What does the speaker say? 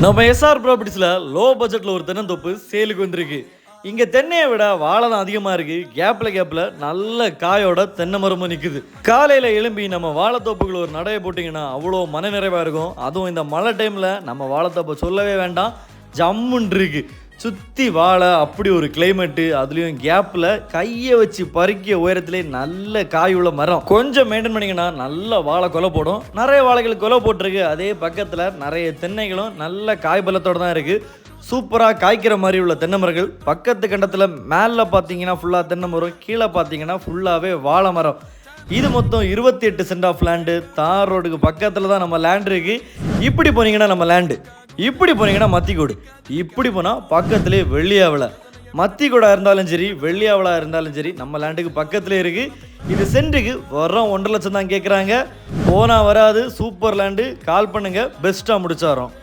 நம்ம SR ப்ராப்பர்ட்டிஸ்ல low பட்ஜெட்ல ஒரு தென்னந்தோப்பு சேலுக்கு வந்திருக்கு. இங்க தென்னையை விட வாழை தான் அதிகமா இருக்கு. கேப்ல நல்ல காயோட தென்னை மரமும் நிக்குது. காலையில எழும்பி நம்ம வாழைத்தோப்புக்குள்ள ஒரு நடைய போட்டீங்கன்னா அவ்வளோ மனநிறைவா இருக்கும். அதுவும் இந்த மழை டைம்ல நம்ம வாழைத்தோப்பை சொல்லவே வேண்டாம், ஜம்முன்னு இருக்கு. சுத்தி வாழை, அப்படி ஒரு கிளைமேட்டு, அதுலயும் கேப்ல கையை வச்சு பறிக்க உயரத்திலே நல்ல காய் உள்ள மரம். கொஞ்சம் மெயின்டைன் பண்ணிங்கன்னா நல்ல வாழை கொலை போடும். நிறைய வாழைகள் கொலை போட்டிருக்கு. அதே பக்கத்துல நிறைய தென்னைகளும் நல்ல காய் பலத்தோட தான் இருக்கு. சூப்பராக காய்க்கிற மாதிரி உள்ள தென்னை மரங்கள். பக்கத்து கண்டத்தில் மேலே பார்த்தீங்கன்னா ஃபுல்லாக தென்னை மரம், கீழே பார்த்தீங்கன்னா ஃபுல்லாகவே வாழை மரம். இது மொத்தம் 28 சென்ட் ஆஃப் லேண்டு. தார் ரோடுக்கு பக்கத்தில் தான் நம்ம லேண்ட் இருக்குது. இப்படி போனீங்கன்னா நம்ம லேண்டு, இப்படி போனீங்கன்னா மத்திக்கோடு, இப்படி போனால் பக்கத்துலேயே வெள்ளியாவளை. மத்திக்கோடா இருந்தாலும் சரி, வெள்ளியாவளா இருந்தாலும் சரி, நம்ம லேண்டுக்கு பக்கத்துலேயே இருக்குது. இது சென்ட்டுக்கு வரோம் 1,50,000 தான் கேட்குறாங்க. போனால் வராது. Super land. கால் பண்ணுங்கள், பெஸ்ட்டாக முடிச்சாரோம்.